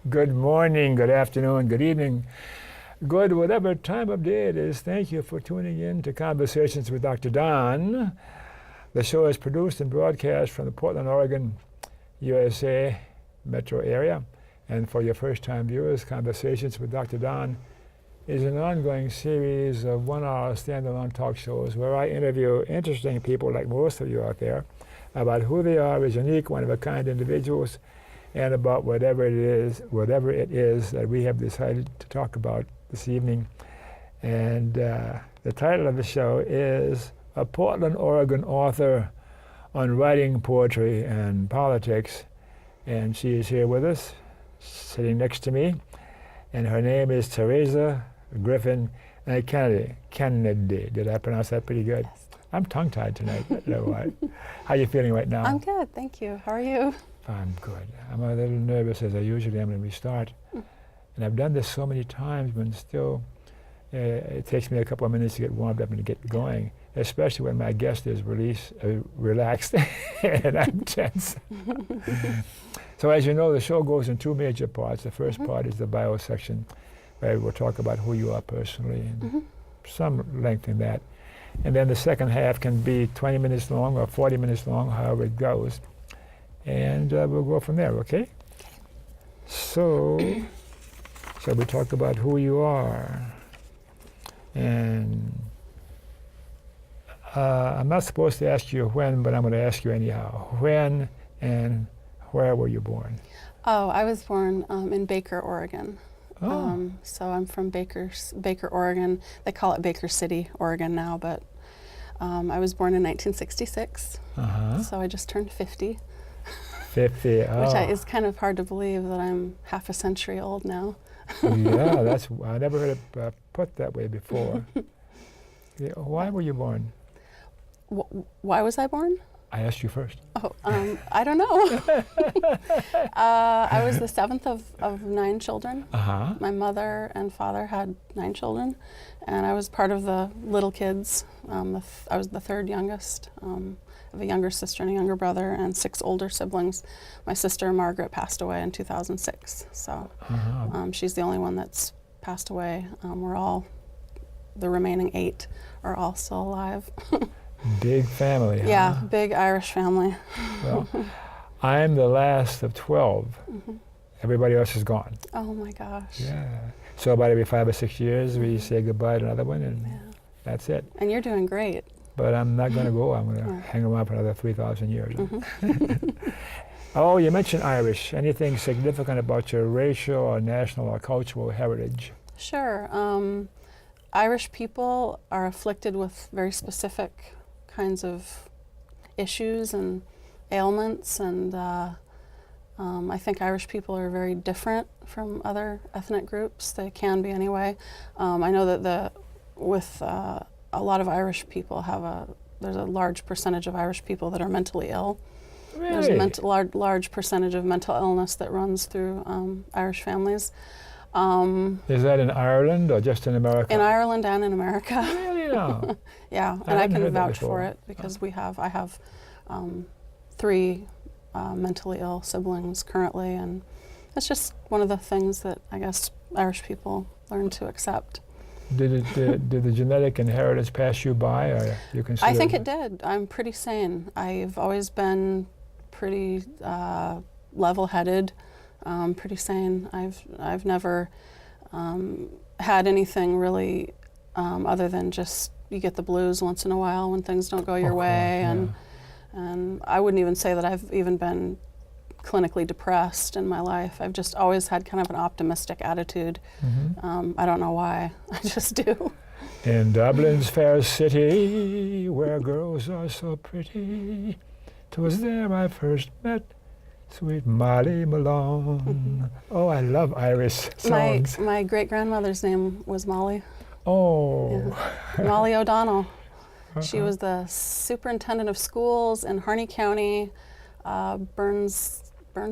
Good morning, good afternoon, good evening, good whatever time of day it is. Thank you for tuning in to Conversations with Dr. Don. The show is produced and broadcast from the Portland, Oregon, USA metro area. And for your first-time viewers, Conversations with Dr. Don is an ongoing series of one-hour standalone talk shows where I interview interesting people like most of you out there about who they are as unique, one-of-a-kind individuals, and about whatever it is that we have decided to talk about this evening. And the title of the show is A Portland, Oregon Author on Writing, Poetry, and Politics. And she is here with us, sitting next to me, and her name is Teresa Griffin Kennedy. Kennedy. Did I pronounce that pretty good? Yes. I'm tongue-tied tonight. How are you feeling right now? I'm good, thank you. How are you? I'm good. I'm a little nervous, as I usually am when we start. And I've done this so many times, but still it takes me a couple of minutes to get warmed up and to get going, especially when my guest is relaxed and I'm tense. So as you know, the show goes in two major parts. The first part is the bio section, where we'll talk about who you are personally and some length in that. And then the second half can be 20 minutes long or 40 minutes long, however it goes. And we'll go from there, okay? So, shall we talk about who you are? And I'm not supposed to ask you when, but I'm going to ask you anyhow. When and where were you born? Oh, I was born in Baker, Oregon. Oh. So I'm from Baker, Oregon. They call it Baker City, Oregon now, but I was born in 1966. So I just turned 50. 50, oh. Which is kind of hard to believe that I'm half a century old now. Yeah, I never heard it put that way before. Yeah, why were you born? Why was I born? I asked you first. Oh, I don't know. I was the seventh of 9 children. My mother and father had 9 children, and I was part of the little kids. I was the third youngest. I have a younger sister and a younger brother and 6 older siblings. My sister Margaret passed away in 2006, so she's the only one that's passed away. The remaining 8 are all still alive. Big family, huh? Yeah, big Irish family. Well, I'm the last of 12. Everybody else is gone. Oh my gosh. Yeah. So about every 5 or 6 years, we say goodbye to another one, and that's it. And you're doing great. But I'm not going to go. I'm going to hang around for another 3,000 years. Oh, you mentioned Irish. Anything significant about your racial or national or cultural heritage? Sure. Irish people are afflicted with very specific kinds of issues and ailments, and I think Irish people are very different from other ethnic groups. They can be anyway. I know that a lot of Irish people there's a large percentage of Irish people that are mentally ill. Really? There's a large percentage of mental illness that runs through Irish families. Is that in Ireland or just in America? In Ireland and in America. Really? No. Yeah, and I can vouch for it because I have 3 mentally ill siblings currently, and it's just one of the things that I guess Irish people learn to accept. Did the genetic inheritance pass you by, or you consider? I think it did. I'm pretty sane. I've always been pretty level-headed, pretty sane. I've never had anything really other than just you get the blues once in a while when things don't go your way, and I wouldn't even say that I've even been clinically depressed in my life. I've just always had kind of an optimistic attitude. I don't know why. I just do. In Dublin's fair city, where girls are so pretty, 'twas there I first met sweet Molly Malone. Oh, I love Irish songs. My great-grandmother's name was Molly. Oh. Yeah. Molly O'Donnell. She was the superintendent of schools in Harney County, Burns,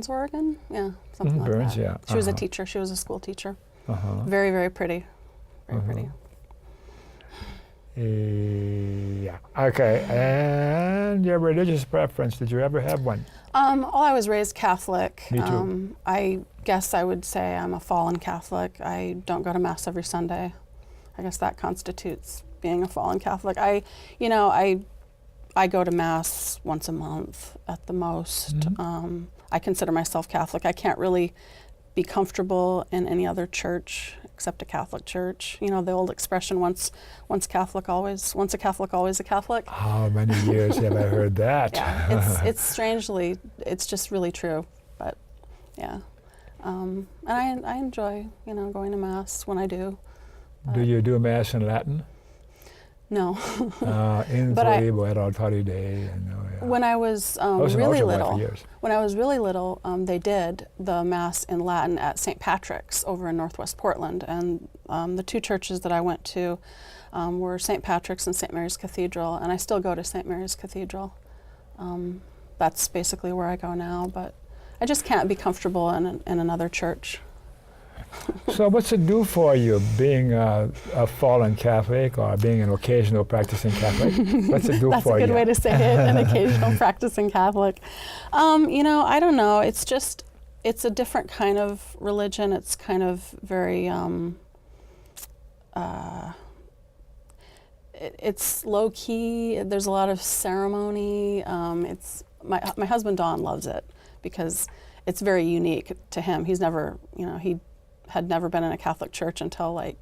Oregon? Yeah, something like Burns, that. yeah. She was a teacher. She was a school teacher. Very, very pretty. Very pretty. Yeah. Okay. And your religious preference, did you ever have one? Well, I was raised Catholic. Me too. I guess I would say I'm a fallen Catholic. I don't go to Mass every Sunday. I guess that constitutes being a fallen Catholic. I go to Mass once a month at the most. I consider myself Catholic. I can't really be comfortable in any other church except a Catholic church. You know, the old expression, once a Catholic, always a Catholic. How many years have I heard that? Yeah, it's strangely, it's just really true. But yeah, and I enjoy, going to Mass when I do. Do you do Mass in Latin? No. In But I- Thoribo et Autori Dei. Yeah. When I was was an really altar boy for little, years. they did the Mass in Latin at St. Patrick's over in Northwest Portland, and the two churches that I went to were St. Patrick's and St. Mary's Cathedral, and I still go to St. Mary's Cathedral. That's basically where I go now, but I just can't be comfortable in another church. So what's it do for you, being a fallen Catholic or being an occasional practicing Catholic? What's it do That's for you? a good way to say it, an occasional practicing Catholic. I don't know. It's a different kind of religion. It's kind of very, it's low key. There's a lot of ceremony. My husband Don loves it because it's very unique to him. He's never, he had never been in a Catholic church until like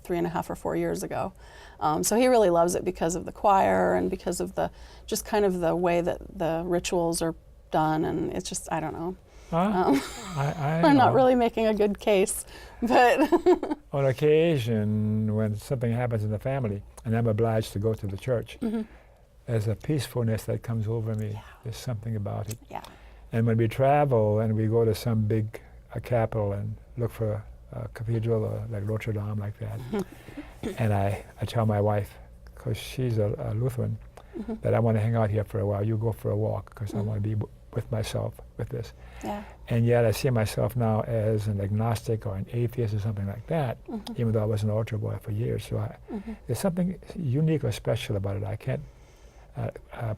3.5 or 4 years ago. So he really loves it because of the choir and because of just kind of the way that the rituals are done, and it's just, I don't know. I'm not really making a good case, but on occasion, when something happens in the family and I'm obliged to go to the church, there's a peacefulness that comes over me. Yeah. There's something about it. yeah. And when we travel and we go to some big capital and look for a cathedral like Notre Dame, like that, and I tell my wife, because she's a Lutheran, that I want to hang out here for a while. You go for a walk, because I want to be with myself with this. Yeah. And yet I see myself now as an agnostic or an atheist or something like that, even though I was an altar boy for years. So there's something unique or special about it. I can't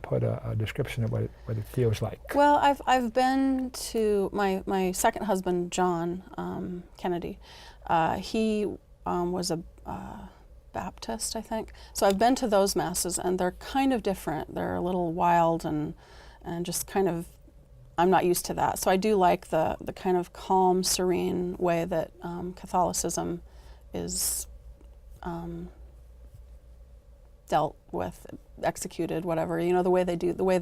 put a description of what it feels like. Well, I've been to my second husband, John Kennedy. He was a Baptist, I think. So I've been to those masses, and they're kind of different. They're a little wild and just kind of, I'm not used to that. So I do like the kind of calm, serene way that Catholicism is dealt with, executed, whatever. The way they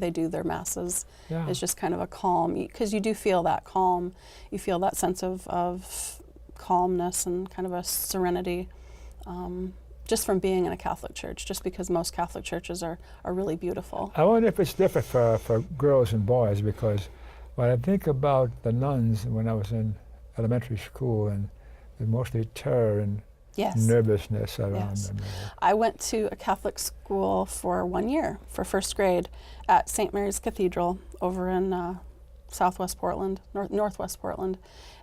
do their masses is just kind of a calm, because you do feel that calm. You feel that sense of calmness and kind of a serenity just from being in a Catholic church, just because most Catholic churches are really beautiful. I wonder if it's different for girls and boys, because when I think about the nuns when I was in elementary school, and there's mostly terror and nervousness around them. I went to a Catholic school for 1 year, for first grade, at St. Mary's Cathedral over in Southwest Portland, Northwest Portland.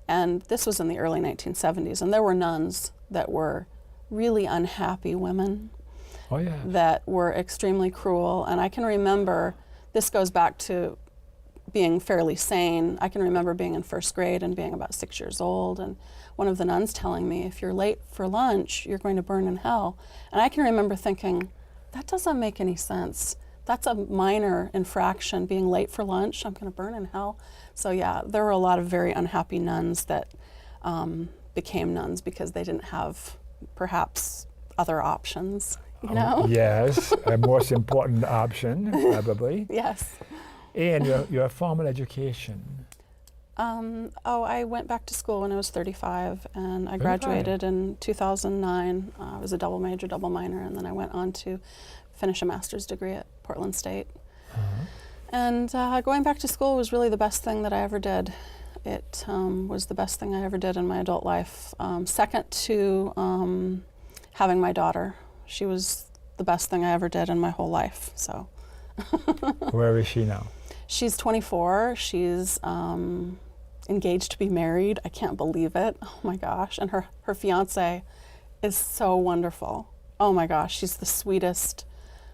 And this was in the early 1970s. And there were nuns that were really unhappy women that were extremely cruel. And I can remember, this goes back to being fairly sane. I can remember being in first grade and being about 6 years old, and one of the nuns telling me, if you're late for lunch, you're going to burn in hell. And I can remember thinking, that doesn't make any sense. That's a minor infraction, being late for lunch, I'm going to burn in hell. So yeah, there were a lot of very unhappy nuns that became nuns because they didn't have perhaps other options, you know? Yes, a most important option, probably. Yes. And your formal education. I went back to school when I was 35, and I graduated in 2009. I was a double major, double minor, and then I went on to finish a master's degree at Portland State. And going back to school was really the best thing that I ever did. It was the best thing I ever did in my adult life. Second to having my daughter. She was the best thing I ever did in my whole life. So. Where is she now? She's 24. She's engaged to be married. I can't believe it. Oh my gosh. And her fiance is so wonderful. Oh my gosh, he's the sweetest,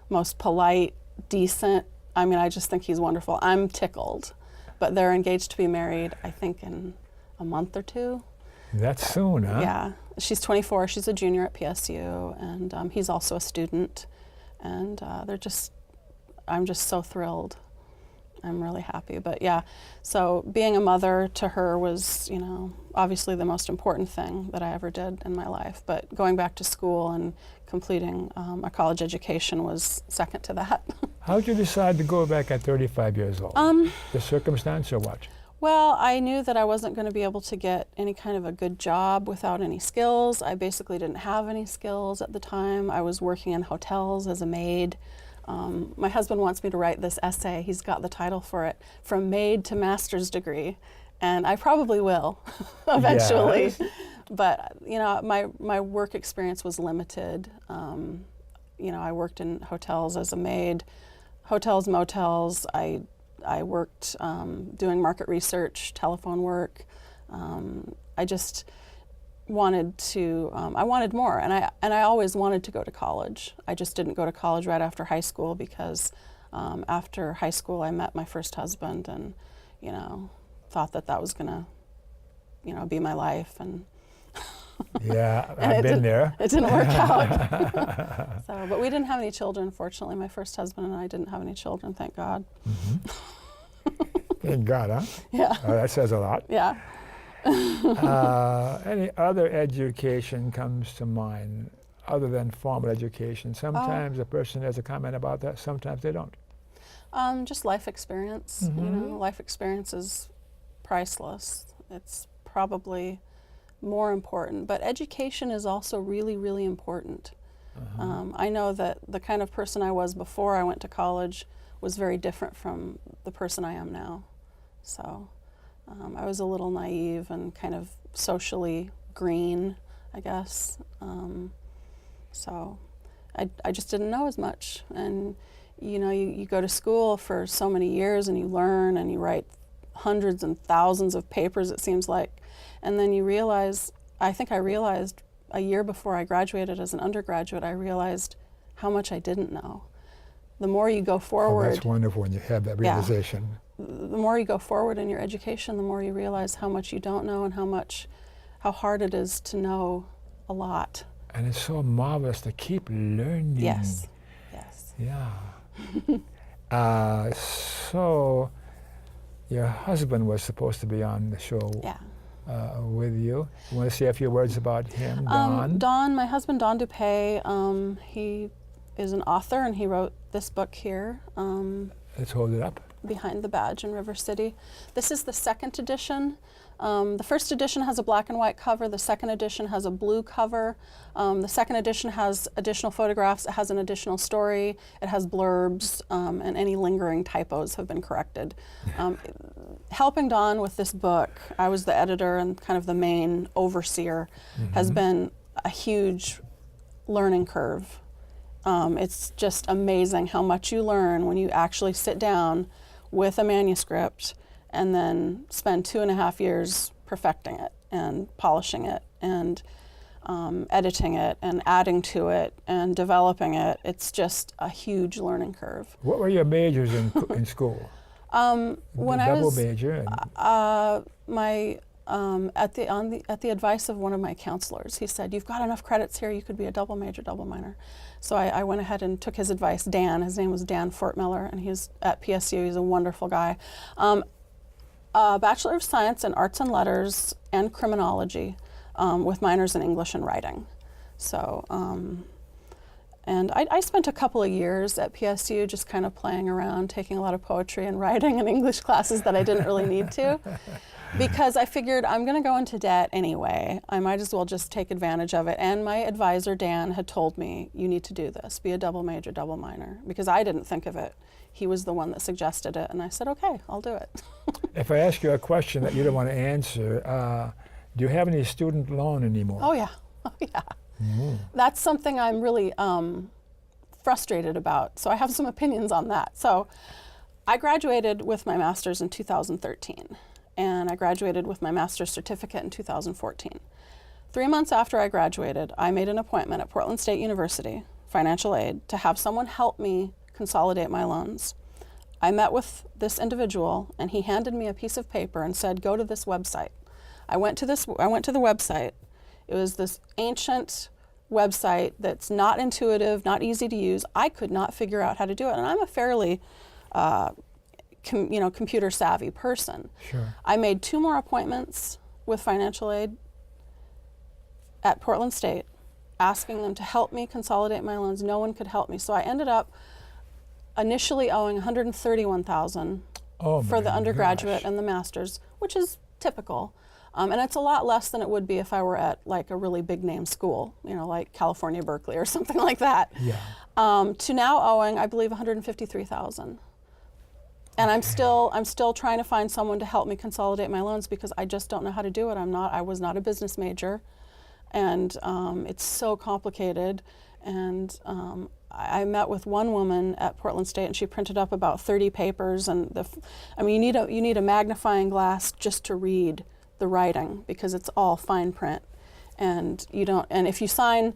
most polite, decent. I mean, I just think he's wonderful. I'm tickled. But they're engaged to be married, I think, in a month or two. That's soon, huh? Yeah. She's 24. She's a junior at PSU, and he's also a student. And I'm just so thrilled. I'm really happy. But yeah, so being a mother to her was, you know, obviously the most important thing that I ever did in my life. But going back to school and completing a college education was second to that. How did you decide to go back at 35 years old? The circumstance or what? Well, I knew that I wasn't going to be able to get any kind of a good job without any skills. I basically didn't have any skills at the time. I was working in hotels as a maid. My husband wants me to write this essay. He's got the title for it, From Maid to Master's Degree. And I probably will eventually. Yes. But, you know, my work experience was limited. You know, I worked in hotels as a maid, hotels, motels. I worked doing market research, telephone work. I just wanted to, I wanted more, and I always wanted to go to college. I just didn't go to college right after high school because after high school I met my first husband and, you know, thought that was gonna, you know, be my life. And yeah, I've been there. It didn't work out. So, but we didn't have any children, fortunately. My first husband and I didn't have any children, thank God. Thank God, huh? Yeah. Oh, that says a lot. Yeah. Any other education comes to mind other than formal education? Sometimes a person has a comment about that, sometimes they don't. Just life experience. You know, life experience is priceless. It's probably more important, but education is also really, really important. I know that the kind of person I was before I went to college was very different from the person I am now. So I was a little naive and kind of socially green, I guess. So I just didn't know as much. And you know, you go to school for so many years and you learn and you write hundreds and thousands of papers, it seems like. And then you realize, I think I realized a year before I graduated as an undergraduate, I realized how much I didn't know. The more you go forward. Oh, that's wonderful when you have that realization. Yeah, the more you go forward in your education, the more you realize how much you don't know and how hard it is to know a lot. And it's so marvelous to keep learning. Yes, yes. Yeah. So your husband was supposed to be on the show. Yeah. With you. You want to say a few words about him, Don? Don, my husband, Don Dupay, he is an author and he wrote this book here. Let's hold it up. Behind the Badge in River City. This is the second edition. The first edition has a black and white cover. The second edition has a blue cover. The second edition has additional photographs. It has an additional story. It has blurbs, and any lingering typos have been corrected. Helping Don with this book, I was the editor and kind of the main overseer, has been a huge learning curve. It's just amazing how much you learn when you actually sit down with a manuscript and then spend 2.5 years perfecting it and polishing it and editing it and adding to it and developing it. It's just a huge learning curve. What were your majors in school? When I was major. At the advice of one of my counselors, he said, "You've got enough credits here. You could be a double major, double minor." So I went ahead and took his advice. Dan, his name was Dan Fortmiller, and he's at PSU. He's a wonderful guy. Bachelor of Science in Arts and Letters and Criminology, with minors in English and Writing. So. And I spent a couple of years at PSU just kind of playing around, taking a lot of poetry and writing and English classes that I didn't really need to, because I figured I'm going to go into debt anyway. I might as well just take advantage of it. And my advisor, Dan, had told me, you need to do this, be a double major, double minor, because I didn't think of it. He was the one that suggested it, and I said, okay, I'll do it. If I ask you a question that you don't want to answer, do you have any student loan anymore? Oh, yeah. Oh, yeah. That's something I'm really frustrated about. So I have some opinions on that. So I graduated with my master's in 2013, and I graduated with my master's certificate in 2014. 3 months after I graduated, I made an appointment at Portland State University, financial aid, to have someone help me consolidate my loans. I met with this individual, and he handed me a piece of paper and said, go to this website. I went to the website. It was this ancient website that's not intuitive, not easy to use. I could not figure out how to do it, and I'm a fairly computer savvy person. Sure. I made 2 more appointments with financial aid at Portland State, asking them to help me consolidate my loans. No one could help me. So I ended up initially owing $131,000 for the undergraduate and the master's, which is typical. And it's a lot less than it would be if I were at like a really big name school, like California, Berkeley or something like that. Yeah. To now owing, I believe, $153,000. And I'm still trying to find someone to help me consolidate my loans because I just don't know how to do it. I was not a business major, and it's so complicated. And I met with one woman at Portland State, and she printed up about 30 papers. And you need a magnifying glass just to read the writing because it's all fine print, and if you sign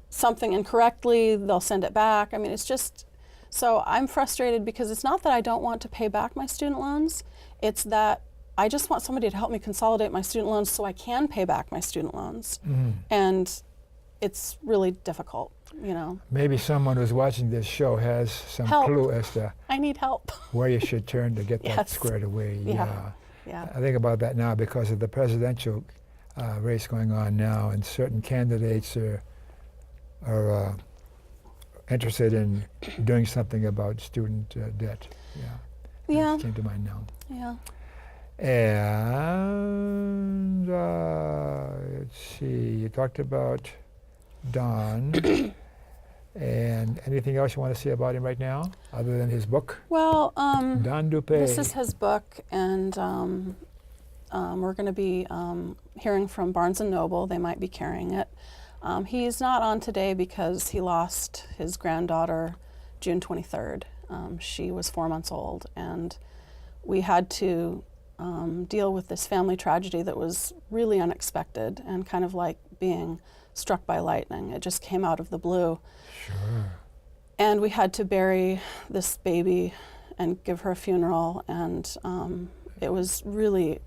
something incorrectly, they'll send it back. It's just. So I'm frustrated because it's not that I don't want to pay back my student loans, it's that I just want somebody to help me consolidate my student loans so I can pay back my student loans. And it's really difficult, Maybe someone who's watching this show has some clue as to I need help. where you should turn to get that squared away. Yeah. I think about that now because of the presidential race going on now, and certain candidates are interested in doing something about student debt. Yeah. That came to mind now. Yeah. And let's see, you talked about Don. And anything else you want to say about him right now, other than his book? Well, Don Dupé. This is his book, and we're going to be hearing from Barnes & Noble. They might be carrying it. He's not on today because he lost his granddaughter June 23rd. She was 4 months old, and we had to deal with this family tragedy that was really unexpected and kind of like being struck by lightning. It just came out of the blue. Sure. And we had to bury this baby and give her a funeral, and it was really,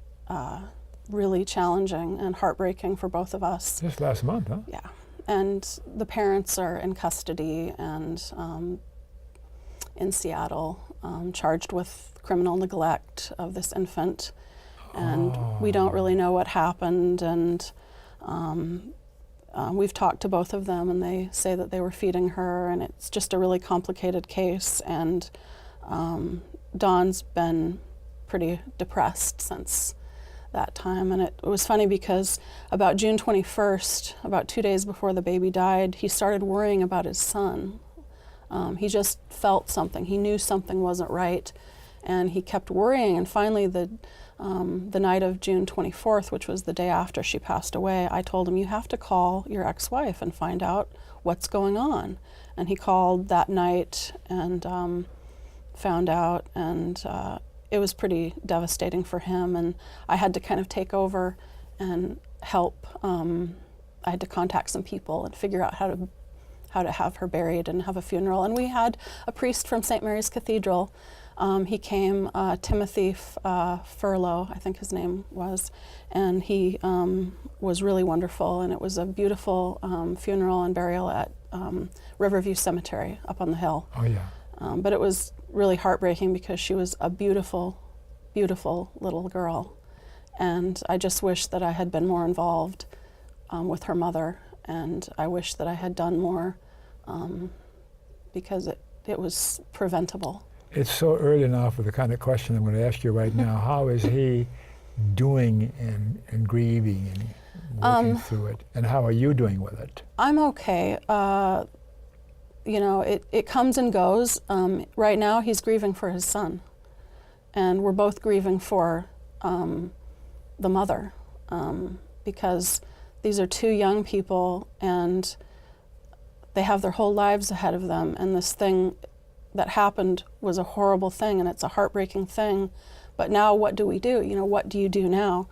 really challenging and heartbreaking for both of us. Just last month, huh? Yeah. And the parents are in custody and in Seattle, charged with criminal neglect of this infant. And we don't really know what happened, and we've talked to both of them, and they say that they were feeding her, and it's just a really complicated case. And Dawn's been pretty depressed since that time. And it was funny because about June 21st, about 2 days before the baby died, he started worrying about his son. He just felt something. He knew something wasn't right, and he kept worrying. And finally, the night of June 24th, which was the day after she passed away, I told him, you have to call your ex-wife and find out what's going on. And he called that night and found out, and it was pretty devastating for him. And I had to kind of take over and help. I had to contact some people and figure out how to have her buried and have a funeral. And we had a priest from St. Mary's Cathedral. He came, Timothy Furlow, I think his name was, and he was really wonderful. And it was a beautiful funeral and burial at Riverview Cemetery up on the hill. Oh, yeah. But it was really heartbreaking because she was a beautiful, beautiful little girl. And I just wish that I had been more involved with her mother, and I wish that I had done more because it was preventable. It's so early now for the kind of question I'm going to ask you right now. How is he doing and grieving and working through it? And how are you doing with it? I'm okay. It comes and goes. Right now he's grieving for his son, and we're both grieving for the mother because these are two young people and they have their whole lives ahead of them, and this thing that happened was a horrible thing, and it's a heartbreaking thing. But now what do we do? What do you do now?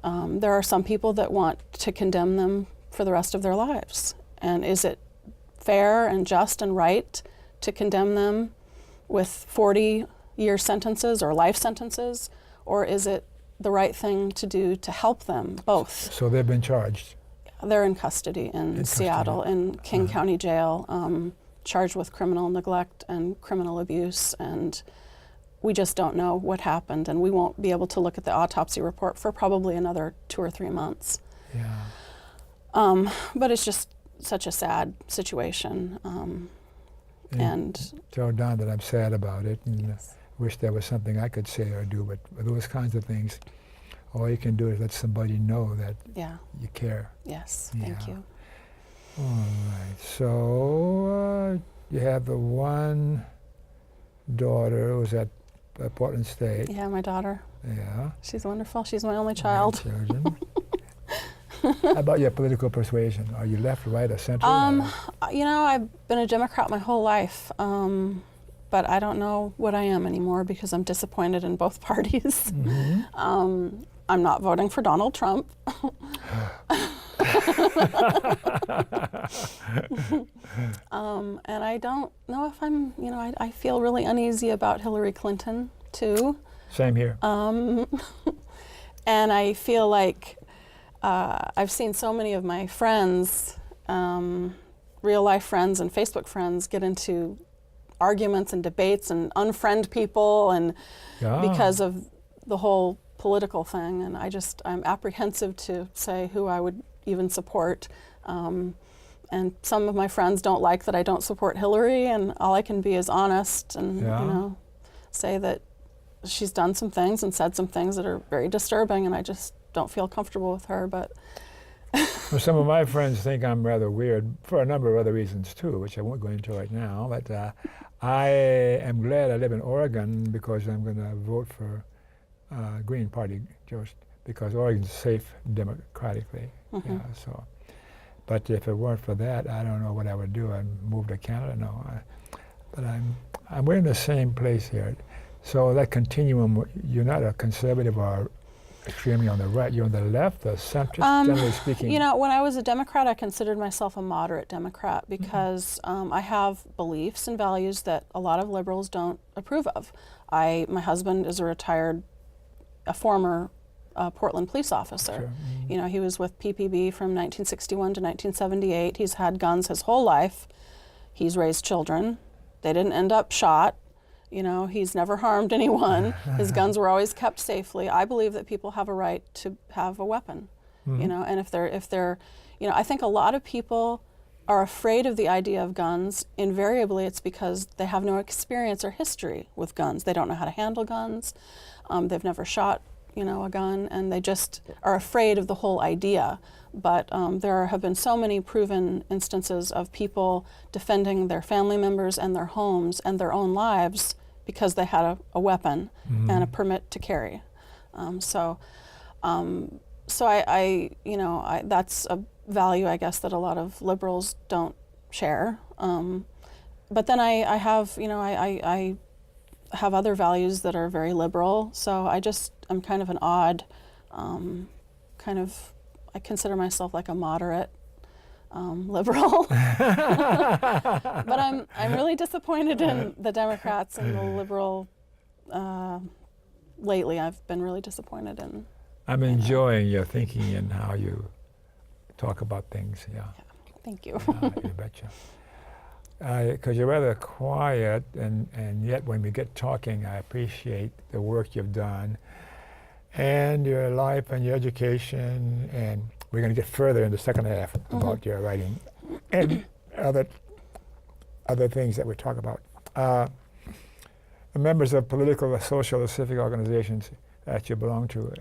There are some people that want to condemn them for the rest of their lives. And is it fair and just and right to condemn them with 40-year sentences or life sentences? Or is it the right thing to do to help them both? So they've been charged? They're in custody in Seattle, in King County Jail, charged with criminal neglect and criminal abuse. And we just don't know what happened, and we won't be able to look at the autopsy report for probably another 2 or 3 months. Yeah. But it's just such a sad situation. And tell Don that I'm sad about it, and wish there was something I could say or do, but those kinds of things, all you can do is let somebody know that you care. Yes, thank you. All right, so you have the one daughter who's at Portland State. Yeah, my daughter. Yeah. She's wonderful. She's my only child. How about your political persuasion? Are you left, right, or center? You know, I've been a Democrat my whole life, but I don't know what I am anymore because I'm disappointed in both parties. Mm-hmm. I'm not voting for Donald Trump. And I don't know if I'm, you know, I feel really uneasy about Hillary Clinton, too. Same here. And I feel like I've seen so many of my friends, real life friends and Facebook friends, get into arguments and debates and unfriend people and because of the whole political thing. And I'm apprehensive to say who I would even support. And some of my friends don't like that I don't support Hillary, and all I can be is honest and you know, say that she's done some things and said some things that are very disturbing, and I just don't feel comfortable with her. But well, some of my friends think I'm rather weird for a number of other reasons too, which I won't go into right now. But I am glad I live in Oregon because I'm going to vote for Green Party just because Oregon's safe democratically. Mm-hmm. Yeah, so. But if it weren't for that, I don't know what I would do. I'd move to Canada. No, but we're in the same place here. So that continuum, you're not a conservative or extremely on the right. You're on the left, the centrist, generally speaking. You know, when I was a Democrat, I considered myself a moderate Democrat because I have beliefs and values that a lot of liberals don't approve of. My husband is a former Portland police officer. Sure. Mm-hmm. You know, he was with PPB from 1961 to 1978. He's had guns his whole life. He's raised children. They didn't end up shot. You know, he's never harmed anyone. His guns were always kept safely. I believe that people have a right to have a weapon. Mm-hmm. You know, and if they're, you know, I think a lot of people are afraid of the idea of guns. Invariably, it's because they have no experience or history with guns. They don't know how to handle guns. They've never shot, you know, a gun, and they just are afraid of the whole idea. But there have been so many proven instances of people defending their family members and their homes and their own lives because they had a weapon and a permit to carry. So I you know, that's a value, I guess, that a lot of liberals don't share. But then I have, you know, I have other values that are very liberal. So I'm kind of an odd I consider myself like a moderate liberal. But I'm really disappointed in the Democrats and the liberal lately. I've been really disappointed in. I'm enjoying your thinking and how you talk about things. Yeah. Thank you. You betcha. Because you're rather quiet, and yet when we get talking, I appreciate the work you've done and your life and your education, and we're going to get further in the second half about your writing and other things that we talk about. The members of political, social, or civic organizations that you belong to.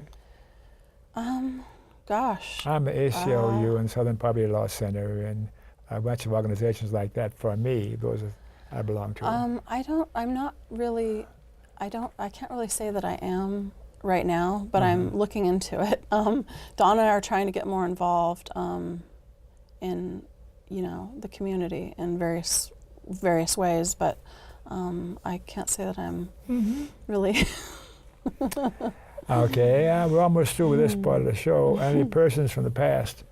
Gosh. I'm the ACLU and Southern Poverty Law Center, and a bunch of organizations like that. For me, those I belong to. I can't really say that I am right now, but I'm looking into it. Dawn and I are trying to get more involved in, you know, the community in various ways, but I can't say that I'm really. Okay, we're almost through with this part of the show. Any persons from the past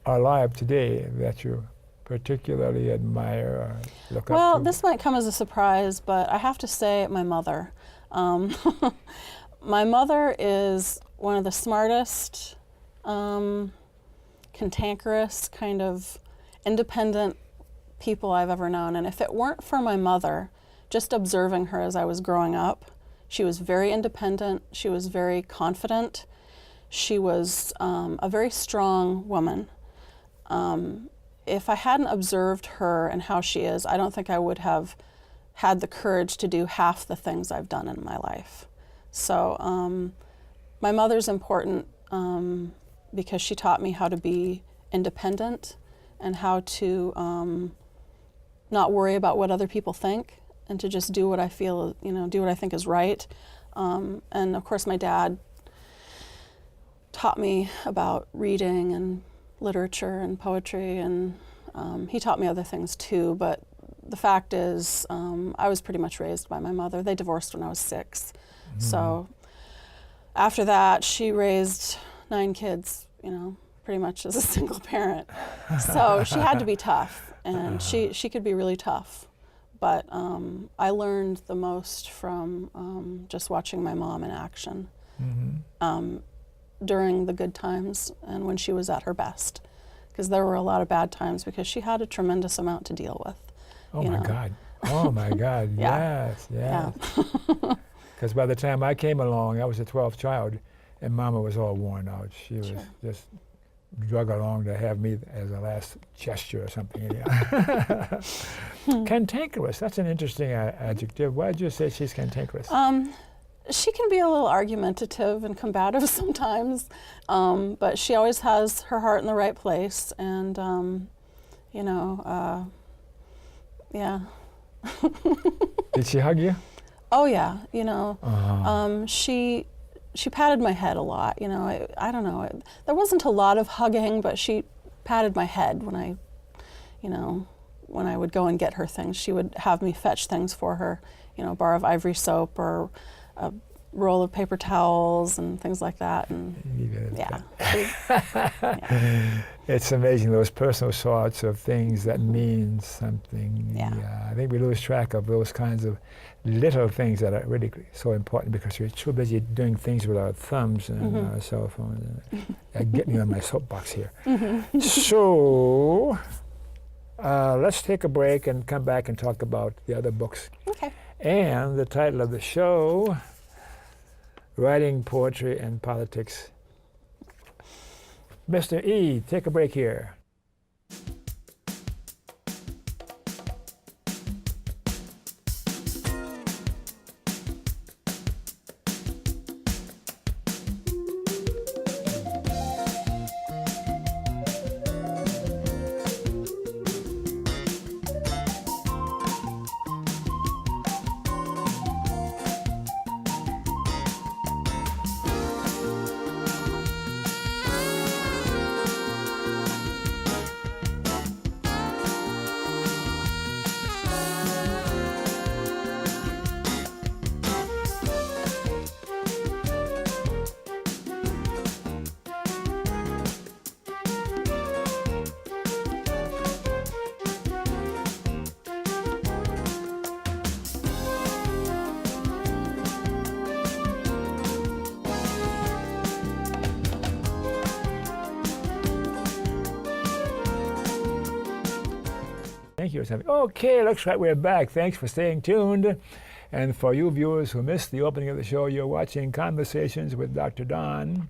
are alive today that you particularly admire or look up to? Well, this might come as a surprise, but I have to say my mother. My mother is one of the smartest, cantankerous, kind of independent people I've ever known. And if it weren't for my mother, just observing her as I was growing up, she was very independent, she was very confident, she was a very strong woman. If I hadn't observed her and how she is, I don't think I would have had the courage to do half the things I've done in my life. So my mother's important because she taught me how to be independent and how to not worry about what other people think and to just do what I feel, do what I think is right. And of course my dad taught me about reading and literature and poetry, and he taught me other things too, but the fact is I was pretty much raised by my mother. They divorced when I was 6. Mm-hmm. So after that, she raised 9 kids, pretty much as a single parent. So she had to be tough, and she could be really tough. But I learned the most from just watching my mom in action during the good times and when she was at her best. Because there were a lot of bad times because she had a tremendous amount to deal with. Oh my God. Oh my God. Yes. Because by the time I came along, I was the 12th child, and Mama was all worn out. She was just drug along to have me as a last gesture or something. Cantankerous, that's an interesting adjective. Why did you say she's cantankerous? She can be a little argumentative and combative sometimes, but she always has her heart in the right place, and yeah. Did she hug you? Oh yeah, she patted my head a lot. I don't know. There wasn't a lot of hugging, but she patted my head when I would go and get her things. She would have me fetch things for her, a bar of ivory soap or a roll of paper towels and things like that. And it's amazing, those personal sorts of things that mean something. I think we lose track of those kinds of little things that are really so important because we're too busy doing things with our thumbs and our cell phones. Get me on my soapbox here. So let's take a break and come back and talk about the other books. Okay. And the title of the show, Writing, Poetry, and Politics. Mr. E, take a break here. Thank you. Okay, looks like we're back. Thanks for staying tuned. And for you viewers who missed the opening of the show, you're watching Conversations with Dr. Don.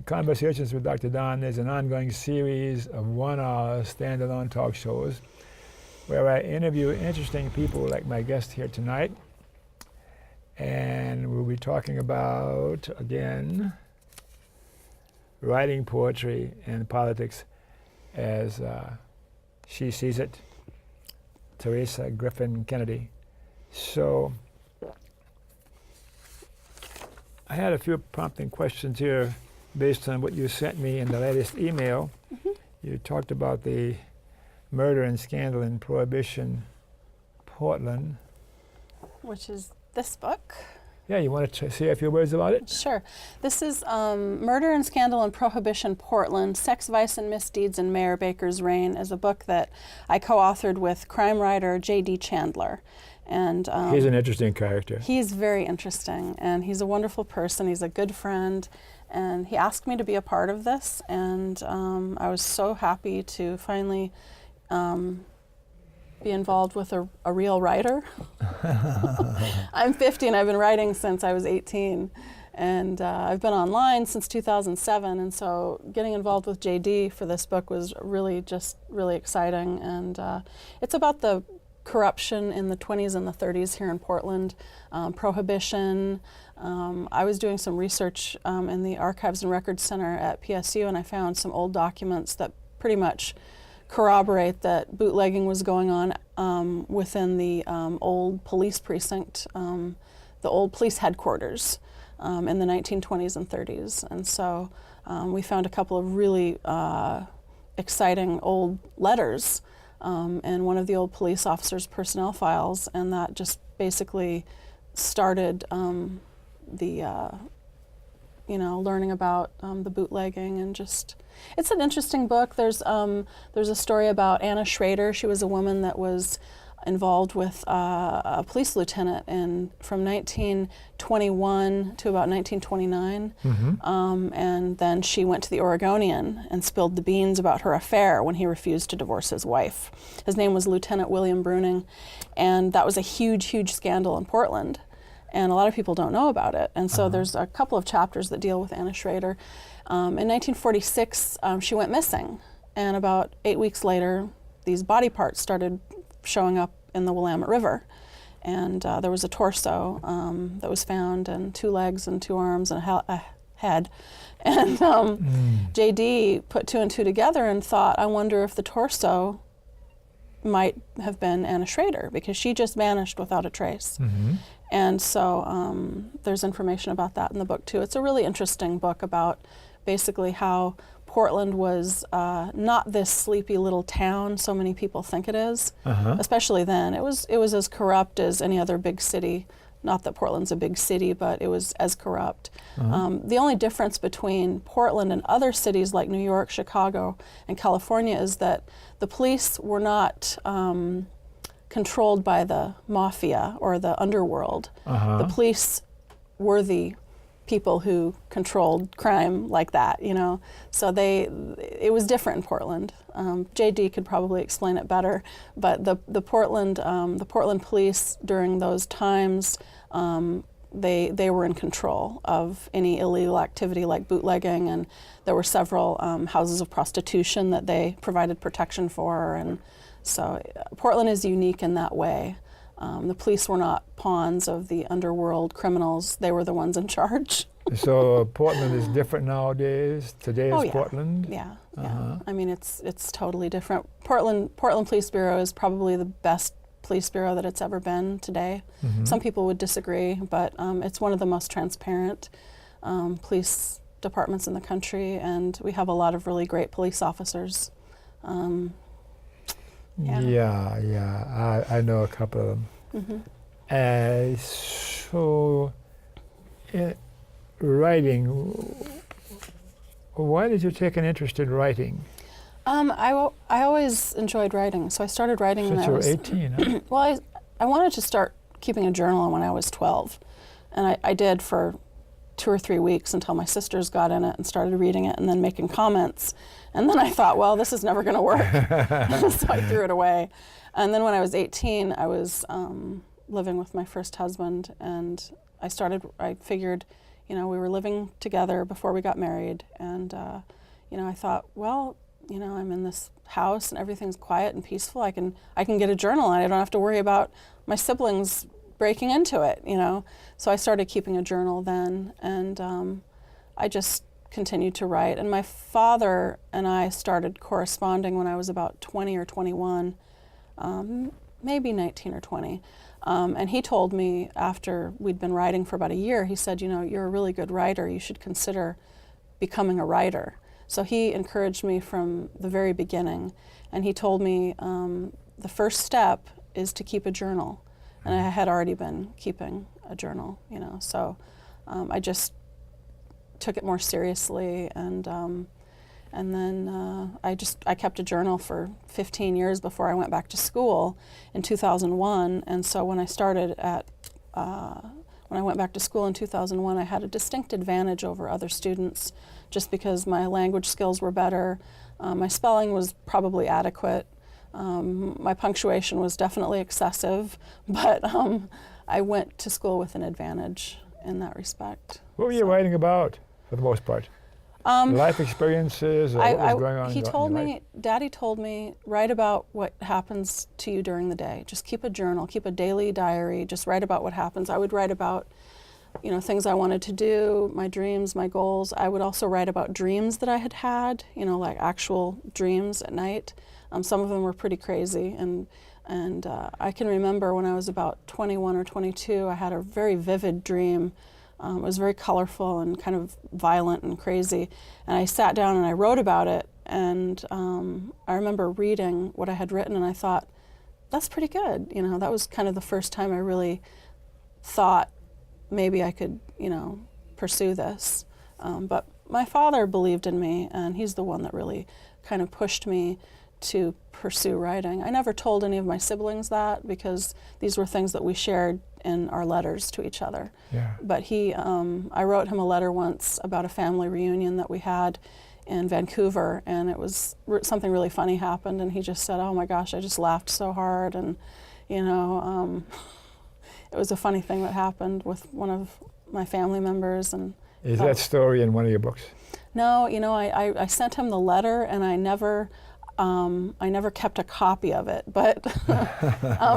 Conversations with Dr. Don is an ongoing series of 1-hour standalone talk shows where I interview interesting people like my guest here tonight. And we'll be talking about, again, writing, poetry, and politics as she sees it, Teresa Griffin Kennedy. So I had a few prompting questions here based on what you sent me in the latest email. You talked about the murder and scandal in Prohibition, Portland. Which is this book. Yeah, you want to say a few words about it? Sure. This is Murder and Scandal in Prohibition Portland, Sex, Vice, and Misdeeds in Mayor Baker's Reign is a book that I co-authored with crime writer J.D. Chandler. And he's an interesting character. He's very interesting, and he's a wonderful person. He's a good friend, and he asked me to be a part of this, and I was so happy to finally be involved with a real writer. I'm 50 and I've been writing since I was 18, and I've been online since 2007, and so getting involved with JD for this book was really exciting. And it's about the corruption in the 20s and the 30s here in Portland, prohibition. I was doing some research in the Archives and Records Center at PSU, and I found some old documents that pretty much corroborate that bootlegging was going on within the old police precinct, the old police headquarters in the 1920s and 30s. And so we found a couple of really exciting old letters in one of the old police officers' personnel files, and that just basically started learning about the bootlegging, and just, it's an interesting book. There's a story about Anna Schrader. She was a woman that was involved with a police lieutenant from 1921 to about 1929. And then she went to the Oregonian and spilled the beans about her affair when he refused to divorce his wife. His name was Lieutenant William Bruning, and that was a huge, huge scandal in Portland. And a lot of people don't know about it. And so there's a couple of chapters that deal with Anna Schrader. In 1946, she went missing. And about 8 weeks later, these body parts started showing up in the Willamette River. And there was a torso that was found, and 2 legs and 2 arms and a head. And JD put 2 and 2 together and thought, I wonder if the torso might have been Anna Schrader, because she just vanished without a trace. And so there's information about that in the book too. It's a really interesting book about basically how Portland was not this sleepy little town so many people think it is, especially then. It was as corrupt as any other big city. Not that Portland's a big city, but it was as corrupt. The only difference between Portland and other cities like New York, Chicago, and California is that the police were not controlled by the mafia or the underworld. The police were the people who controlled crime like that, you know. So it was different in Portland. JD could probably explain it better, but the Portland police during those times, they were in control of any illegal activity like bootlegging, and there were several houses of prostitution that they provided protection for, and so Portland is unique in that way. The police were not pawns of the underworld criminals. They were the ones in charge. So Portland is different nowadays. Today is Portland. Yeah. I mean, it's totally different. Portland Police Bureau is probably the best police bureau that it's ever been today. Some people would disagree, but it's one of the most transparent police departments in the country, and we have a lot of really great police officers. I know a couple of them. So, writing, why did you take an interest in writing? I always enjoyed writing, so I started writing since when you I were was 18, huh? Well, I wanted to start keeping a journal when I was 12, and I did for 2 or 3 weeks until my sisters got in it and started reading it and then making comments. And then I thought, well, this is never going to work. So I threw it away. And then when I was 18, I was living with my first husband, and I figured, we were living together before we got married. And, I thought, well, I'm in this house and everything's quiet and peaceful. I can get a journal and I don't have to worry about my siblings breaking into it, So I started keeping a journal then, and I just continued to write. And my father and I started corresponding when I was about 20 or 21, maybe 19 or 20. And he told me after we'd been writing for about a year, he said, you're a really good writer. You should consider becoming a writer. So he encouraged me from the very beginning. And he told me the first step is to keep a journal. And I had already been keeping a journal, you know. So I just took it more seriously, and then I kept a journal for 15 years before I went back to school in 2001. And so when I went back to school in 2001, I had a distinct advantage over other students just because my language skills were better. My spelling was probably adequate. My punctuation was definitely excessive, but I went to school with an advantage in that respect. What were you writing about, for the most part? Life experiences, or what was going on he in told your me, life? Daddy told me, write about what happens to you during the day. Just keep a journal, keep a daily diary, just write about what happens. I would write about, you know, things I wanted to do, my dreams, my goals. I would also write about dreams that I had had, you know, like actual dreams at night. Some of them were pretty crazy, and I can remember when I was about 21 or 22, I had a very vivid dream. It was very colorful and kind of violent and crazy. And I sat down and I wrote about it. And I remember reading what I had written, and I thought, that's pretty good. You know, that was kind of the first time I really thought maybe I could, you know, pursue this. But my father believed in me, and he's the one that really kind of pushed me to pursue writing. I never told any of my siblings that, because these were things that we shared in our letters to each other. Yeah. But I wrote him a letter once about a family reunion that we had in Vancouver, and it was something really funny happened, and he just said, "Oh my gosh, I just laughed so hard," and you know, it was a funny thing that happened with one of my family members. And Is that story in one of your books? no, you know, I sent him the letter, and I never kept a copy of it, but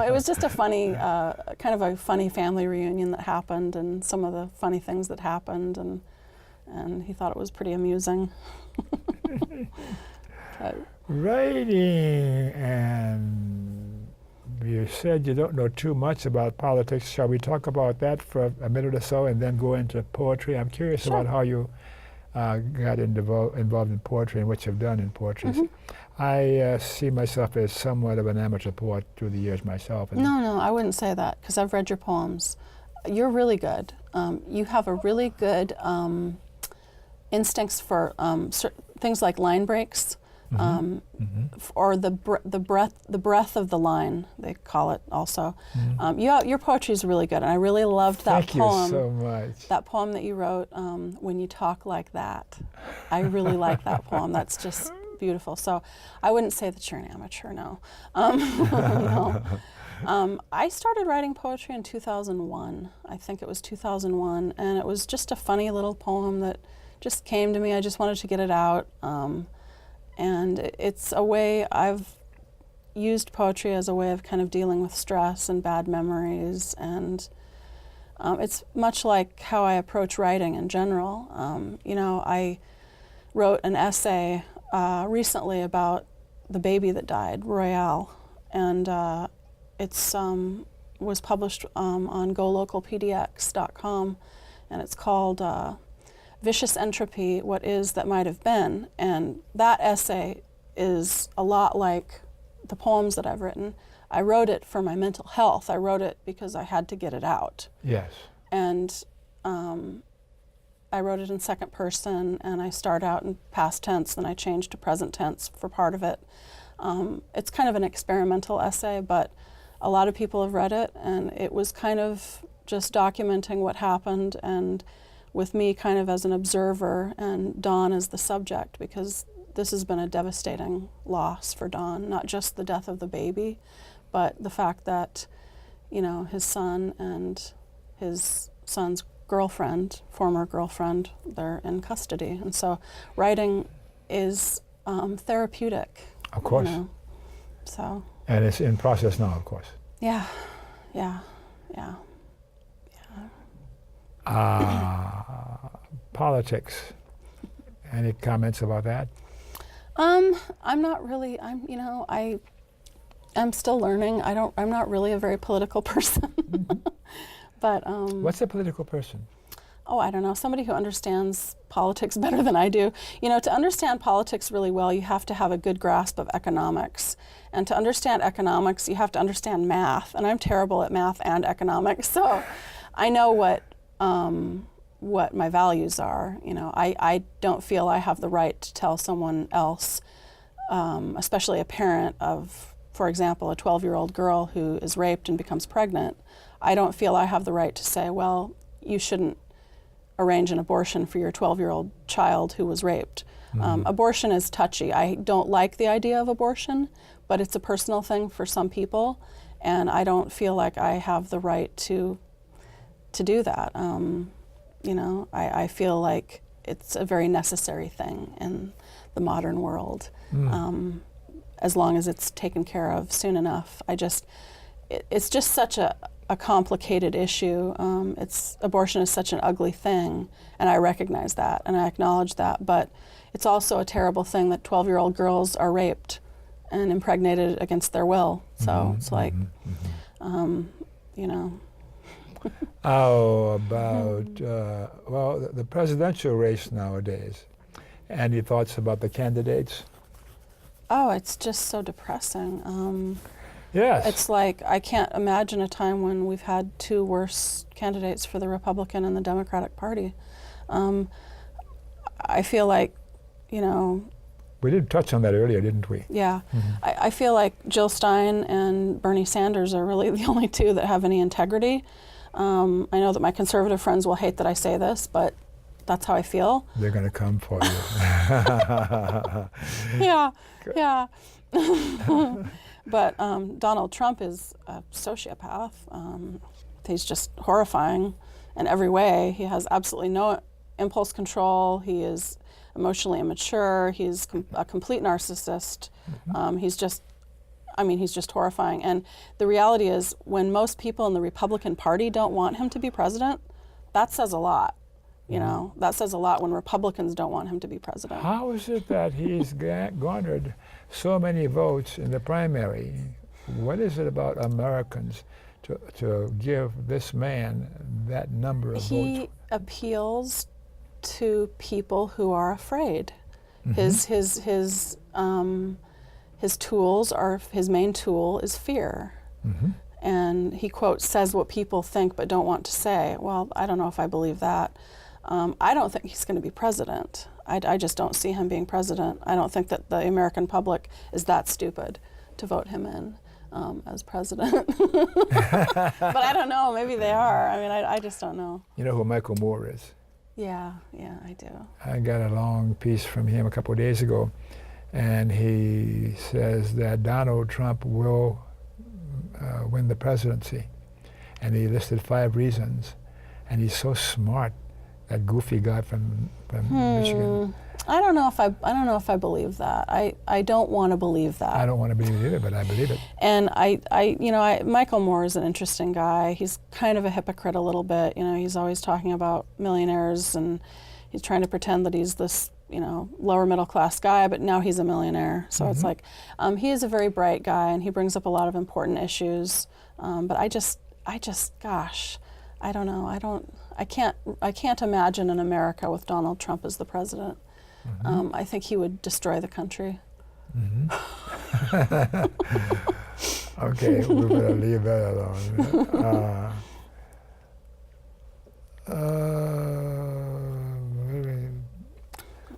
it was just a funny, kind of a funny family reunion that happened, and some of the funny things that happened, and he thought it was pretty amusing. Writing, and you said you don't know too much about politics. Shall we talk about that for a minute or so and then go into poetry? I'm curious Sure. about how you got involved in poetry and what you've done in poetry. Mm-hmm. I see myself as somewhat of an amateur poet through the years myself. And No, I wouldn't say that, because I've read your poems. You're really good. You have a really good instincts for things like line breaks, or the breadth of the line, they call it also. Your poetry is really good, and I really loved that poem. Thank you so much. That poem that you wrote, When You Talk Like That. I really like that poem. That's just beautiful. So I wouldn't say that you're an amateur, no. No. I started writing poetry in 2001. I think it was 2001, and it was just a funny little poem that just came to me. I just wanted to get it out. And it's a way I've used poetry as a way of kind of dealing with stress and bad memories, and it's much like how I approach writing in general. You know, I wrote an essay recently about the baby that died, Royale, and it's was published on golocalpdx.com, and it's called Vicious Entropy, What Is That Might Have Been. And that essay is a lot like the poems that I've written. I wrote it for my mental health. I wrote it because I had to get it out. Yes. And I wrote it in second person, and I start out in past tense, then I changed to present tense for part of it. It's kind of an experimental essay, but a lot of people have read it, and it was kind of just documenting what happened, and with me kind of as an observer and Don as the subject, because this has been a devastating loss for Don, not just the death of the baby, but the fact that, you know, his son and his son's girlfriend, former girlfriend, they're in custody. And so writing is therapeutic. Of course. You know? So. And it's in process now, of course. Yeah. Politics. Any comments about that? I'm not really. I'm still learning. I'm not really a very political person. But what's a political person? Oh, I don't know. Somebody who understands politics better than I do. You know, to understand politics really well, you have to have a good grasp of economics. And to understand economics, you have to understand math. And I'm terrible at math and economics. So I know what my values are. You know, I don't feel I have the right to tell someone else, especially a parent of, for example, a 12-year-old girl who is raped and becomes pregnant. I don't feel I have the right to say, well, you shouldn't arrange an abortion for your 12-year-old child who was raped. Abortion is touchy. I don't like the idea of abortion, but it's a personal thing for some people, and I don't feel like I have the right to do that. You know, I feel like it's a very necessary thing in the modern world, as long as it's taken care of soon enough. It's just such a complicated issue. Abortion is such an ugly thing, and I recognize that, and I acknowledge that, but it's also a terrible thing that 12-year-old girls are raped and impregnated against their will. So it's like, you know. How about, well, the presidential race nowadays? Any thoughts about the candidates? Oh, it's just so depressing. Yes. It's like, I can't imagine a time when we've had two worse candidates for the Republican and the Democratic Party. I feel like, you know... We did touch on that earlier, didn't we? Yeah. I feel like Jill Stein and Bernie Sanders are really the only two that have any integrity. I know that my conservative friends will hate that I say this, but that's how I feel. They're going to come for you. Yeah, yeah. But Donald Trump is a sociopath. He's just horrifying in every way. He has absolutely no impulse control. He is emotionally immature. He's a complete narcissist. He's just horrifying. And the reality is, when most people in the Republican Party don't want him to be president, that says a lot. You know, that says a lot when Republicans don't want him to be president. How is it that he's garnered so many votes in the primary? What is it about Americans to give this man that number of votes? He appeals to people who are afraid. His tools are, his main tool is fear. And he, quote, says what people think but don't want to say. Well, I don't know if I believe that. I don't think he's going to be president. I just don't see him being president. I don't think that the American public is that stupid to vote him in as president. But I don't know, maybe they are. I mean, I just don't know. You know who Michael Moore is? Yeah, I do. I got a long piece from him a couple of days ago, and he says that Donald Trump will win the presidency. And he listed 5 reasons. And he's so smart, that goofy guy from Michigan. I don't know if I believe that. I don't want to believe that. I don't want to believe it either, but I believe it. And Michael Moore is an interesting guy. He's kind of a hypocrite a little bit. You know, he's always talking about millionaires, and he's trying to pretend that he's this, you know, lower middle class guy, but now he's a millionaire. So it's like, he is a very bright guy, and he brings up a lot of important issues. But I just, gosh, I don't know. I can't imagine an America with Donald Trump as the president. I think he would destroy the country. Okay, we better leave that alone.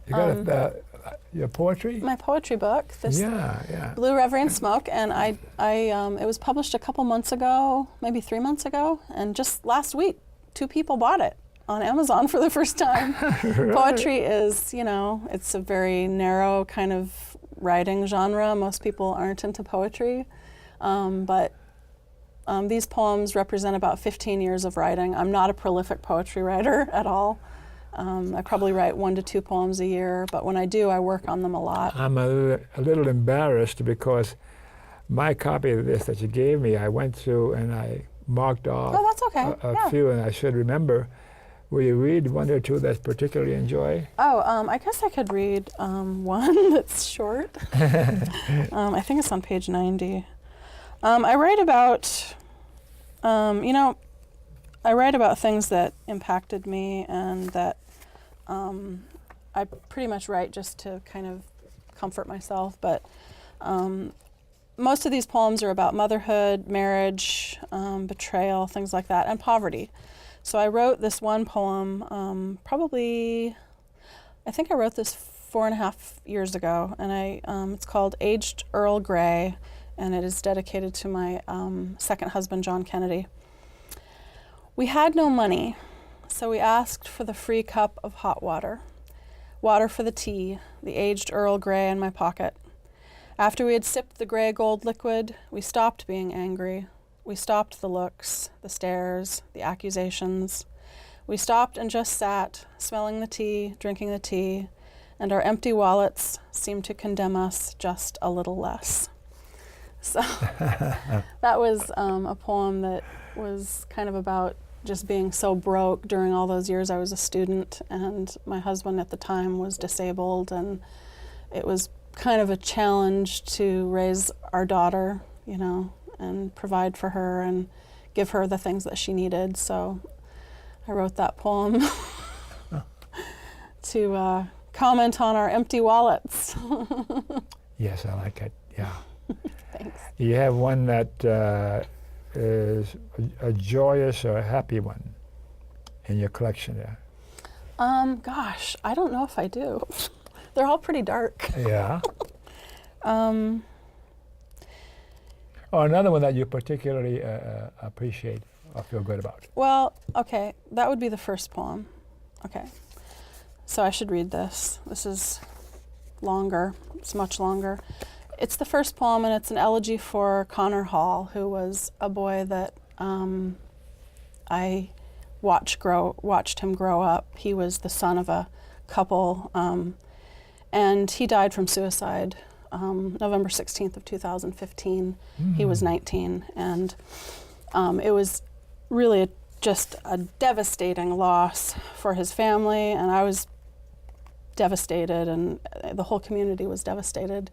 You got your poetry? My poetry book, this Blue Reverie and Smoke, and it was published a couple months ago, maybe 3 months ago, and just last week, 2 people bought it on Amazon for the first time. Really? Poetry is, you know, it's a very narrow kind of writing genre. Most people aren't into poetry, but these poems represent about 15 years of writing. I'm not a prolific poetry writer at all. I probably write 1 to 2 poems a year, but when I do, I work on them a lot. I'm a little embarrassed because my copy of this that you gave me, I went through and I marked off that's okay. a few, and I should remember. Will you read 1 or 2 that's particularly enjoy? I guess I could read one that's short. I think it's on page 90. I write about, I write about things that impacted me, and that I pretty much write just to kind of comfort myself. But most of these poems are about motherhood, marriage, betrayal, things like that, and poverty. So I wrote this one poem I think I wrote this 4.5 years ago, and it's called Aged Earl Grey, and it is dedicated to my second husband, John Kennedy. We had no money, so we asked for the free cup of hot water. Water for the tea, the aged Earl Grey in my pocket. After we had sipped the grey gold liquid, we stopped being angry. We stopped the looks, the stares, the accusations. We stopped and just sat, smelling the tea, drinking the tea, and our empty wallets seemed to condemn us just a little less. So that was a poem that was kind of about just being so broke during all those years I was a student, and my husband at the time was disabled, and it was kind of a challenge to raise our daughter, you know, and provide for her and give her the things that she needed. So I wrote that poem to comment on our empty wallets. Yes, I like it, yeah. Thanks. You have one that is a joyous or a happy one in your collection there? Gosh, I don't know if I do. They're all pretty dark. Yeah. Or another one that you particularly appreciate or feel good about? Well, okay, that would be the first poem. Okay, so I should read this. This is longer. It's much longer. It's the first poem, and it's an elegy for Connor Hall, who was a boy that I watched him grow up. He was the son of a couple, and he died from suicide November 16th of 2015. He was 19, and it was really just a devastating loss for his family, and I was devastated, and the whole community was devastated.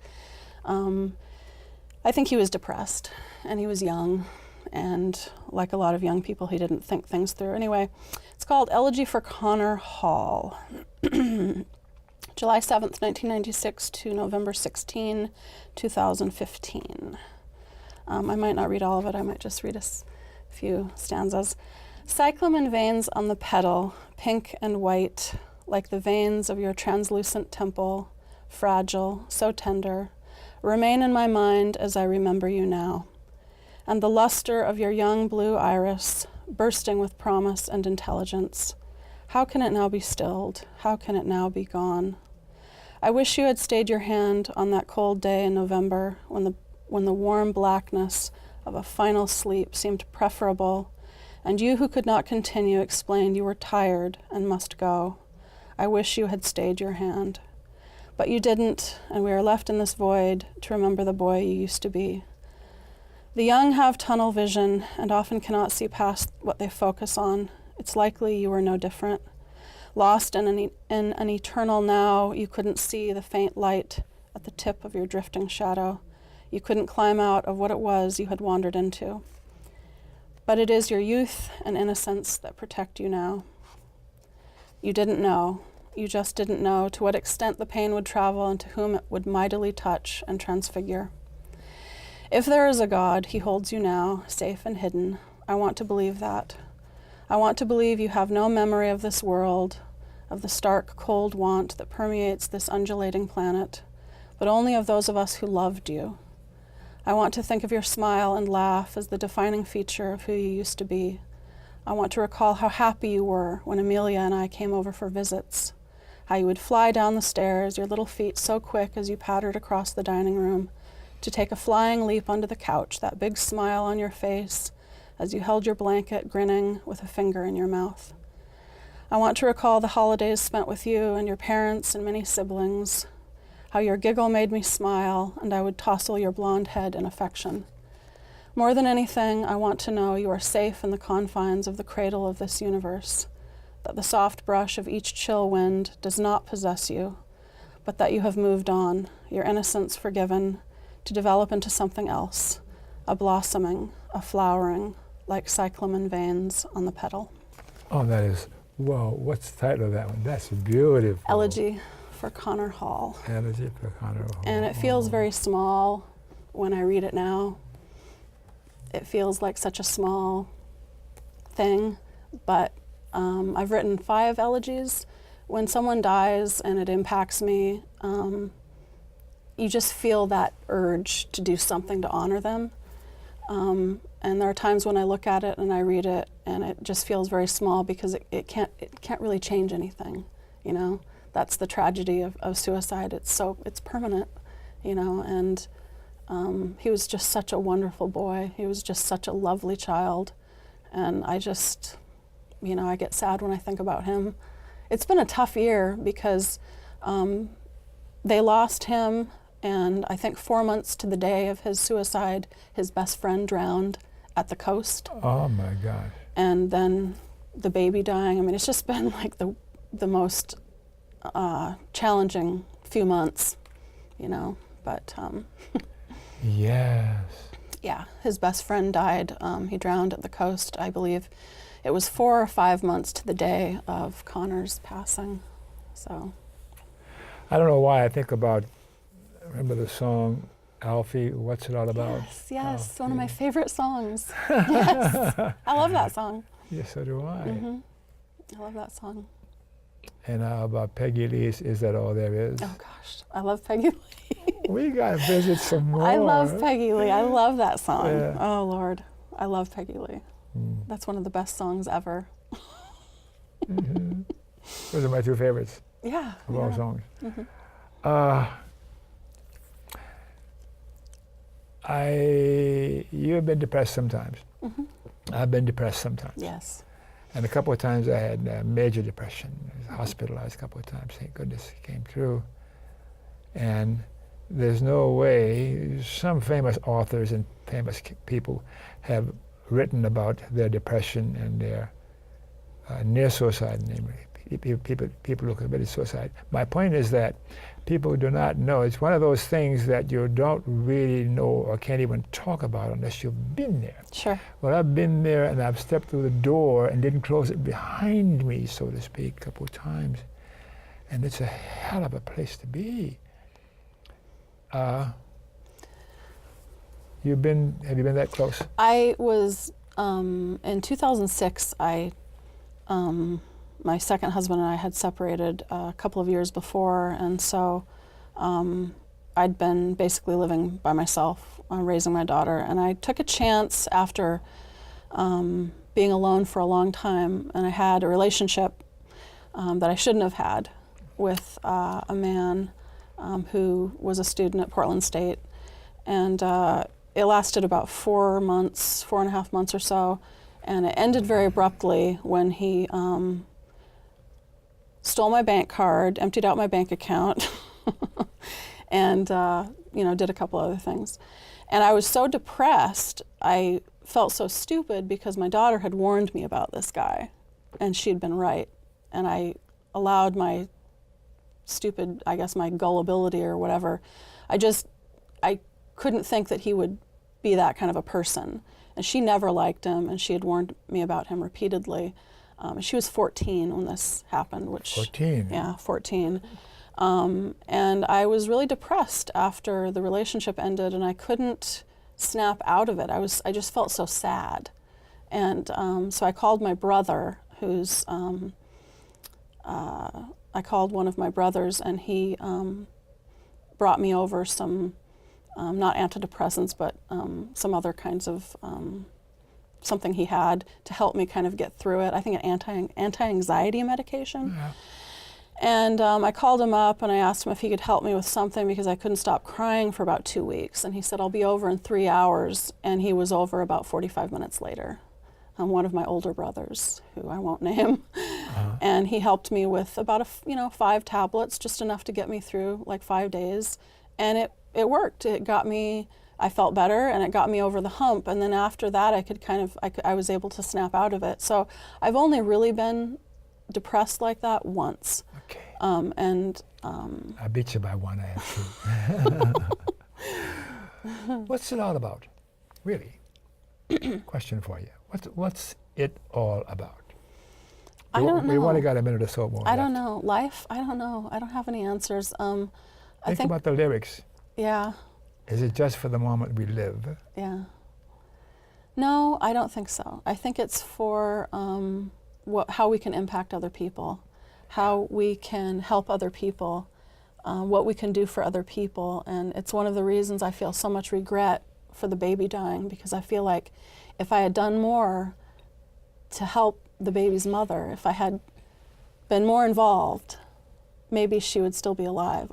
I think he was depressed, and he was young, and like a lot of young people, he didn't think things through. Anyway, it's called Elegy for Connor Hall. July 7th, 1996 to November 16, 2015. I might not read all of it, I might just read a few stanzas. Cyclamen veins on the petal, pink and white, like the veins of your translucent temple, fragile, so tender, remain in my mind as I remember you now. And the luster of your young blue iris, bursting with promise and intelligence. How can it now be stilled? How can it now be gone? I wish you had stayed your hand on that cold day in November when the warm blackness of a final sleep seemed preferable, and you who could not continue explained you were tired and must go. I wish you had stayed your hand. But you didn't, and we are left in this void to remember the boy you used to be. The young have tunnel vision and often cannot see past what they focus on. It's likely you were no different. Lost in an eternal now, you couldn't see the faint light at the tip of your drifting shadow. You couldn't climb out of what it was you had wandered into. But it is your youth and innocence that protect you now. You didn't know. You just didn't know to what extent the pain would travel and to whom it would mightily touch and transfigure. If there is a God, he holds you now, safe and hidden. I want to believe that. I want to believe you have no memory of this world, of the stark, cold want that permeates this undulating planet, but only of those of us who loved you. I want to think of your smile and laugh as the defining feature of who you used to be. I want to recall how happy you were when Amelia and I came over for visits, how you would fly down the stairs, your little feet so quick as you pattered across the dining room, to take a flying leap onto the couch, that big smile on your face as you held your blanket, grinning with a finger in your mouth. I want to recall the holidays spent with you and your parents and many siblings, how your giggle made me smile and I would tousle your blonde head in affection. More than anything, I want to know you are safe in the confines of the cradle of this universe, that the soft brush of each chill wind does not possess you, but that you have moved on, your innocence forgiven, to develop into something else, a blossoming, a flowering, like cyclamen veins on the petal. Oh, that is, whoa, what's the title of that one? That's beautiful. Elegy for Connor Hall. Elegy for Connor Hall. And it feels very small when I read it now. It feels like such a small thing, but I've written 5 elegies. When someone dies and it impacts me, you just feel that urge to do something to honor them. And there are times when I look at it and I read it and it just feels very small because it can't really change anything, you know? That's the tragedy of suicide. It's permanent, you know, and he was just such a wonderful boy. He was just such a lovely child. And I just, you know, I get sad when I think about him. It's been a tough year because they lost him, and I think 4 months to the day of his suicide, his best friend drowned at the coast. Oh my gosh. And then the baby dying. I mean, it's just been like the most challenging few months, you know, but Yes. yeah, his best friend died. He drowned at the coast, I believe. It was 4 or 5 months to the day of Connor's passing, so. I don't know why I think about, remember the song, Alfie, What's It All About? Yes, Alfie. one of my favorite songs. Yes, I love that song. Yes, so do I. I love that song. And how about Peggy Lee's Is That All There Is? Oh gosh, I love Peggy Lee. We got to visit some more. I love Peggy Lee. I love that song. Yeah. Oh Lord, I love Peggy Lee. That's one of the best songs ever. Those are my 2 favorites Yeah. of all songs. You've been depressed sometimes. I've been depressed sometimes. Yes. And a couple of times I had major depression. I was hospitalized a couple of times. Thank goodness it came through. And there's no way, some famous authors and famous people have written about their depression and their near suicide, namely. People who committed suicide. My point is that people do not know. It's one of those things that you don't really know or can't even talk about unless you've been there. Sure. Well, I've been there and I've stepped through the door and didn't close it behind me, so to speak, a couple of times. And it's a hell of a place to be. Have you been that close? I was, in 2006, my second husband and I had separated a couple of years before, and so I'd been basically living by myself, raising my daughter, and I took a chance after being alone for a long time, and I had a relationship that I shouldn't have had with a man who was a student at Portland State, and it lasted about 4 months, 4.5 months or so, and it ended very abruptly when he stole my bank card, emptied out my bank account, and you know, did a couple other things. And I was so depressed, I felt so stupid because my daughter had warned me about this guy, and she'd been right. And I allowed my stupid, I guess my gullibility or whatever, I couldn't think that he would be that kind of a person. And she never liked him, and she had warned me about him repeatedly. She was 14 when this happened, which 14. Yeah, 14. And I was really depressed after the relationship ended, and I couldn't snap out of it. I just felt so sad. And so I called my brother, I called one of my brothers, and he brought me over some, not antidepressants, but some other kinds of something he had to help me kind of get through it. I think an anti-anxiety medication. Yeah. And I called him up and I asked him if he could help me with something because I couldn't stop crying for about 2 weeks. And he said, I'll be over in 3 hours. And he was over about 45 minutes later. One of my older brothers, who I won't name. And he helped me with about 5 tablets, just enough to get me through like 5 days. And it worked. It got me, I felt better, and it got me over the hump. And then after that, I was able to snap out of it. So I've only really been depressed like that once. Okay. I beat you by one, I have to. What's it all about? Really? Question for you. What's it all about? I don't know. We've only got a minute or so more. I don't know. Life? I don't know. I don't have any answers. I think about the lyrics. Yeah. Is it just for the moment we live? how we can impact other people, how we can help other people, what we can do for other people. And it's one of the reasons I feel so much regret for the baby dying, because I feel like if I had done more to help the baby's mother, if I had been more involved, maybe she would still be alive.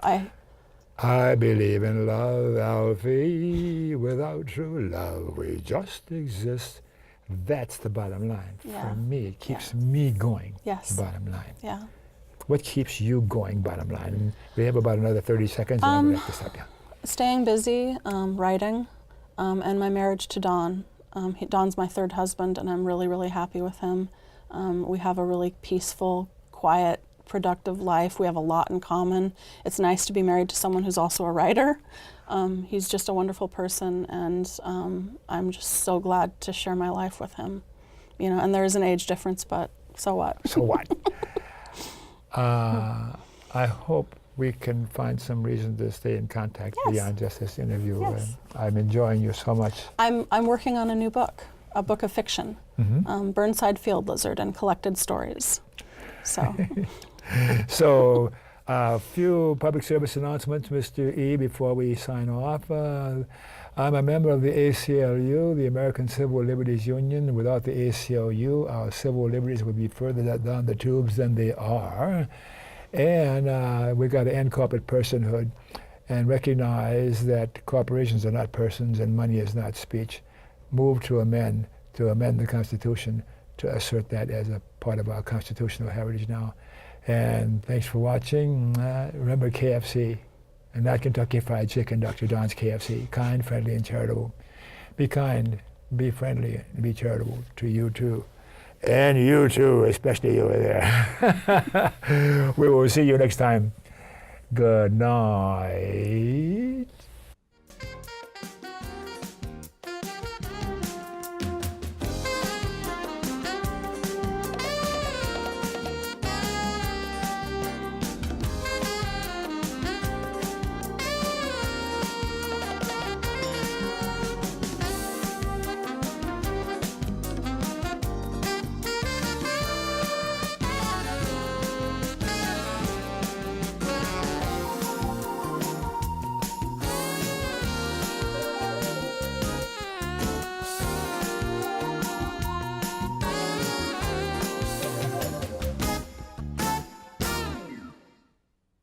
I believe in love, Alfie. Without true love, we just exist. That's the bottom line. Yeah. For me, it keeps me going. Yes. The bottom line. Yeah. What keeps you going, bottom line? And we have about another 30 seconds, and then we have to stop you. Staying busy, writing, and my marriage to Don. Don's my third husband, and I'm really, really happy with him. We have a really peaceful, quiet, productive life. We have a lot in common. It's nice to be married to someone who's also a writer. He's just a wonderful person, and I'm just so glad to share my life with him. You know, and there is an age difference, but so what? So what? I hope we can find some reason to stay in contact beyond just this interview. Yes. I'm enjoying you so much. I'm working on a new book, a book of fiction, Burnside Field Lizard and Collected Stories. So. So, a few public service announcements, Mr. E, before we sign off. I'm a member of the ACLU, the American Civil Liberties Union. Without the ACLU, our civil liberties would be further down the tubes than they are. And we've got to end corporate personhood and recognize that corporations are not persons and money is not speech. Move to amend the Constitution to assert that as a part of our constitutional heritage now. And thanks for watching. Remember KFC, and not Kentucky Fried Chicken, Dr. Don's KFC. Kind, friendly, and charitable. Be kind, be friendly, and be charitable to you too. And you too, especially you over there. We will see you next time. Good night.